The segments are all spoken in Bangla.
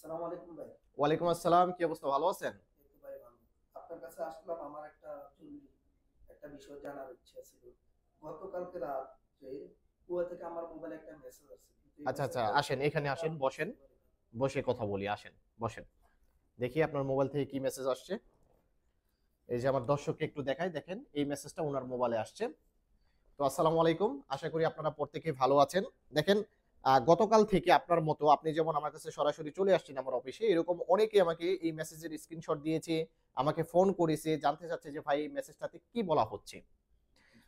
আসসালামু আলাইকুম ভাই। ওয়ালাইকুম আসসালাম, কি অবস্থা, ভালো আছেন? এই তো ভাই ভালো। আপনার কাছে আসলাম আমার একটা জরুরি একটা বিষয় জানার ইচ্ছা ছিল। গতকালকে রাত্রে কুয়া থেকে আমার মোবাইলে একটা মেসেজ আসছে। কিন্তু এই আচ্ছা আচ্ছা, মেসেজটা আসেন কি এখানে, এটা আসেন, আমি বসেন। বুঝতে পারি না। বসে কথা বলি, আসেন, বসেন। দেখি আপনার মোবাইল থেকে কি মেসেজ আসছে। এই যে আমার দর্শককে একটু দেখাই, দেখেন এই মেসেজটা ওনার মোবাইলে আসছে। তো আসসালামু আলাইকুম, আশা করি আপনারা প্রত্যেকেই ভালো আছেন। দেখেন, গতকাল থেকে আপনার মতো আপনি যেমন আমার কাছে সরাসরি চলে আসছেন আমার অফিসে, এরকম অনেকেই আমাকে এই মেসেজের স্ক্রিনশট দিয়েছে, আমাকে ফোন করেছে, জানতে চাচ্ছে যে ভাই এই মেসেজটাতে কি বলা হচ্ছে।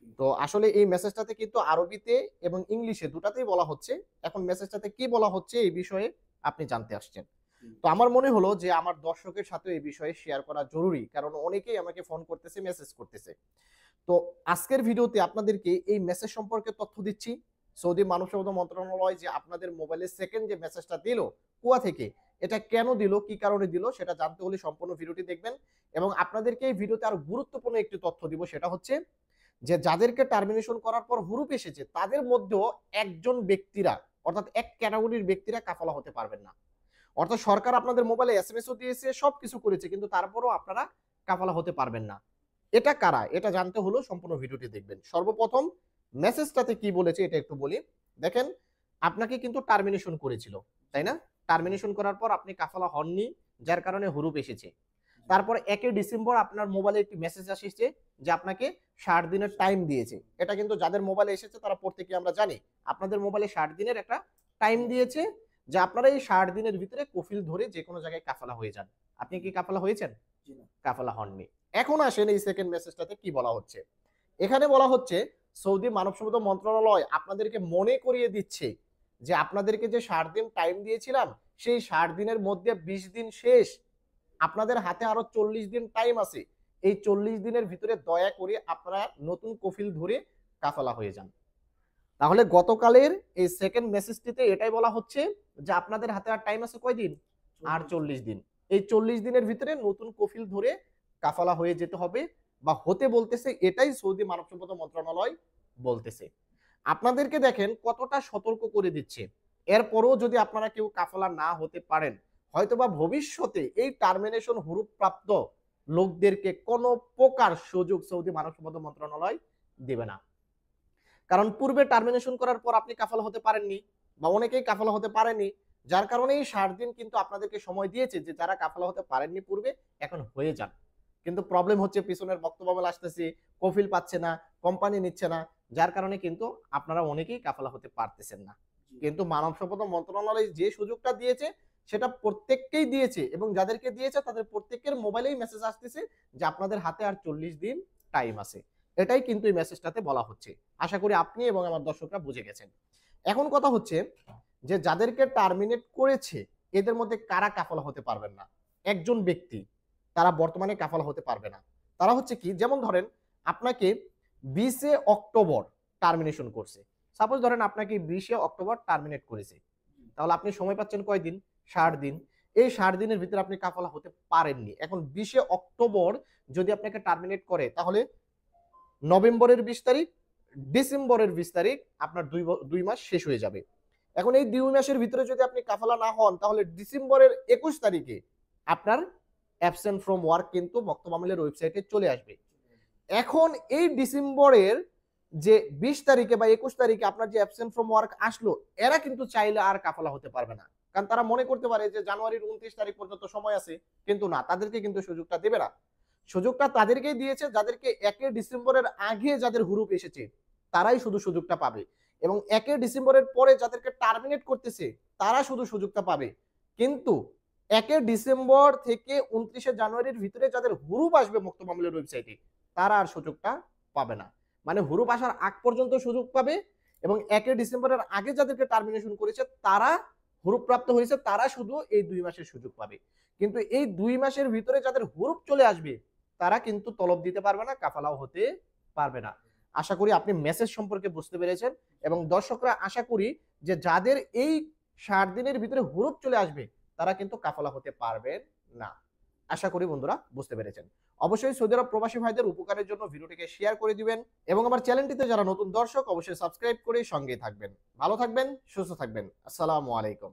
জি, তো আসলে এই মেসেজটাতে কিন্তু আরবিতে এবং ইংলিশে দুটাতেই বলা হচ্ছে। এখন মেসেজটাতে কি বলা হচ্ছে এই বিষয়ে আপনি জানতে আসছেন। জি, তো আমার মনে হলো যে আমার দর্শকের সাথে এই বিষয়ে শেয়ার করা জরুরি, কারণ অনেকেই আমাকে ফোন করতেছে, মেসেজ করতেছে। তো আজকের ভিডিওতে আপনাদেরকে এই মেসেজ সম্পর্কে তথ্য দিচ্ছি। সৌদি মানব সম্পদ মন্ত্রণালয় যে আপনাদের মোবাইলে সেকেন্ড যে মেসেজটা দিল কুয়া থেকে, এটা কেন দিল, কি কারণে দিল, সেটা জানতে হলে সম্পূর্ণ ভিডিওটি দেখবেন। এবং আপনাদেরকে এই ভিডিওতে আরো গুরুত্বপূর্ণ একটি তথ্য দিব, সেটা হচ্ছে যে যাদেরকে টার্মিনেশন করার পর হুরুপ এসেছে তাদের মধ্যেও একজন ব্যক্তিরা, অর্থাৎ এক ক্যাটাগরির ব্যক্তিরা কাফালা হতে পারবেন না। অর্থাৎ সরকার আপনাদের মোবাইলে এসএমএসও দিয়েছে, সবকিছু করেছে, কিন্তু তারপরেও আপনারা কাফালা হতে পারবেন না। এটা কারা, এটা জানতে হলো সম্পূর্ণ ভিডিওটি দেখবেন। সর্বপ্রথম মেসেজটাতে কি বলেছে এটা একটু বলি। দেখেন, আপনাকে কিন্তু টার্মিনেশন করেছিল, জি, তাই না? টার্মিনেশন করার পর আপনি কাফালা হননি, যার কারণে হুরুপ এসেছে। জি। তারপর 1 ডিসেম্বর আপনার মোবাইলে একটি মেসেজ আসছে যে আপনাকে 60 দিনের টাইম দিয়েছে। এটা কিন্তু যাদের মোবাইলে এসেছে তারা প্রত্যেকে আমরা জানি। আপনাদের মোবাইলে 60 দিনের একটা টাইম দিয়েছে, যে আপনারা এই 60 দিনের ভিতরে কফিল ধরে যে কোনো জায়গায় কাফালা হয়ে যান। আপনি কি কাফালা হয়েছেন? জি না। কাফালা হননি। এখন আসেন এই সেকেন্ড মেসেজটাতে কি বলা হচ্ছে। এখানে বলা হচ্ছে সৌদি মানব সম্পদ মন্ত্রণালয় আপনাদেরকে মনে করিয়ে দিচ্ছে যে আপনাদেরকে যে 60 দিন টাইম দিয়েছিলাম, সেই 60 দিনের মধ্যে 20 দিন শেষ। আপনাদের হাতে আরো 40 দিন টাইম আছে। এই 40 দিনের ভিতরে দয়া করে আপনারা নতুন কফিল ধরে কাফালা হয়ে যান। তাহলে গতকালের এই সেকেন্ড মেসেজটিতে এটাই বলা হচ্ছে যে আপনাদের হাতে আর টাইম আছে কয়দিন? আর 40 দিন। 40 দিন। এই 40 দিনের ভিতরে নতুন কফিল ধরে কাফালা হয়ে যেতে হবে, বা হতে বলতেছে, এটাই সৌদি মানব সম্পদ মন্ত্রণালয় বলতেছে। আপনাদেরকে দেখেন কতটা সতর্ক করে দিচ্ছে। এরপরও যদি আপনারা কেউ কাফালা না হতে পারেন, হয়তোবা ভবিষ্যতে এই টার্মিনেশন হুরুপ প্রাপ্ত লোকদেরকে কোনো প্রকার সুযোগ সৌদি মানব সম্পদ মন্ত্রণালয় দেবে না। কারণ পূর্বে টার্মিনেশন করার পর আপনি কাফালা হতে পারেননি, বা অনেকেই কাফালা হতে পারেনি, যার কারণে এই 60 দিন কিন্তু আপনাদেরকে সময় দিয়েছে যে যারা কাফালা হতে পারেননি পূর্বে, এখন হয়ে যান। কিন্তু প্রবলেম হচ্ছে পিছনের বক্তব্য আসতেছি, কফিল পাচ্ছে না, কোম্পানি নিচ্ছে না, যার কারণে কিন্তু আপনারা অনেকেই কাফালা হতে পারতেছেন না। জি, কিন্তু মানব সম্পদ মন্ত্রণালয় যে সুযোগটা দিয়েছে সেটা প্রত্যেককেই দিয়েছে, এবং যাদেরকে দিয়েছে তাদের প্রত্যেকের মোবাইলেই মেসেজ আসতেছে যে আপনাদের হাতে আর 40 দিন টাইম আছে। এটাই কিন্তু এই মেসেজটাতে বলা হচ্ছে। আশা করি আপনি এবং আমার দর্শকরা বুঝে গেছেন। এখন কথা হচ্ছে যে যাদেরকে টার্মিনেট করেছে এদের মধ্যে কারা কাফালা হতে পারবেন না? একজন ব্যক্তি, তারা বর্তমানে কাফালা হতে পারবে না। তারা হচ্ছে কি, যেমন ধরেন আপনাকে 20 অক্টোবর টার্মিনেশন করছে। সাপোজ ধরেন আপনাকে 20 অক্টোবর টার্মিনেট করেছে। জি, তাহলে আপনি সময় পাচ্ছেন কয়দিন? 60 দিন। এই 60 দিনের ভিতরে আপনি কাফালা হতে পারেননি। এখন 20 অক্টোবর যদি আপনাকে টার্মিনেট করে, তাহলে নভেম্বরের 20 তারিখ, ডিসেম্বরের 20 তারিখ, আপনার 2 মাস শেষ হয়ে যাবে। এখন এই 2 মাসের ভিতরে যদি আপনি কাফালা না হন, তাহলে ডিসেম্বরের 21 তারিখে আপনার অ্যাবসেন্ট ফ্রম ওয়ার্ক কিন্তু মক্তব আমলের ওয়েবসাইটে চলে আসবে। চলে আসবে। এখন এই ডিসেম্বরের যে 20 তারিখে বা 21 তারিখে আপনার যে অ্যাবসেন্ট ফ্রম ওয়ার্ক আসলো, এরা কিন্তু চাইলে আর কাফালা হতে পারবে না। কারণ তারা মনে করতে পারে যে জানুয়ারির 29 তারিখ পর্যন্ত সময় আছে, কিন্তু না, তাদেরকে কিন্তু সুযোগটা দেবে না। সুযোগটা তাদেরকেই দিয়েছে যাদেরকে 1 ডিসেম্বরের আগে যাদের হুরুপ এসেছে, তারাই শুধু সুযোগটা পাবে। এবং 1 ডিসেম্বরের পরে যাদেরকে টার্মিনেট করতেছে, তারা শুধু সুযোগটা পাবে। কিন্তু 1 ডিসেম্বর থেকে 29 জানুয়ারির ভিতরে যাদের হুরুপ আসবে মুক্তব আমলের ওয়েবসাইটে, তারা আর সুযোগটা পাবে না। মানে হুরুপ আসার আগ পর্যন্ত সুযোগ পাবে, এবং 1 ডিসেম্বরের আগে যাদেরকে টার্মিনেশন করেছে তারা হুরুপ প্রাপ্ত হয়েছে, তারা শুধু এই 2 মাসের সুযোগ পাবে। কিন্তু এই 2 মাসের ভিতরে যাদের হুরুপ চলে আসবে, তারা কিন্তু তলব দিতে পারবে না, কাফালাও হতে পারবে না। আশা করি আপনি মেসেজ সম্পর্কে বুঝতে পেরেছেন, এবং দর্শকরা আশা করি যে যাদের এই 60 দিনের ভিতরে হুরুপ চলে আসবে, তারা কিন্তু কাফালা হতে পারবেন না। আশা করি বন্ধুরা বুঝতে পেরেছেন। অবশ্যই সৌদি আরব প্রবাসী ভাইদের উপকারের জন্য ভিডিওটিকে শেয়ার করে দিবেন, এবং আমার চ্যানেলটিতে যারা নতুন দর্শক অবশ্যই সাবস্ক্রাইব করে সঙ্গেই থাকবেন। ভালো থাকবেন, সুস্থ থাকবেন। আসসালামু আলাইকুম।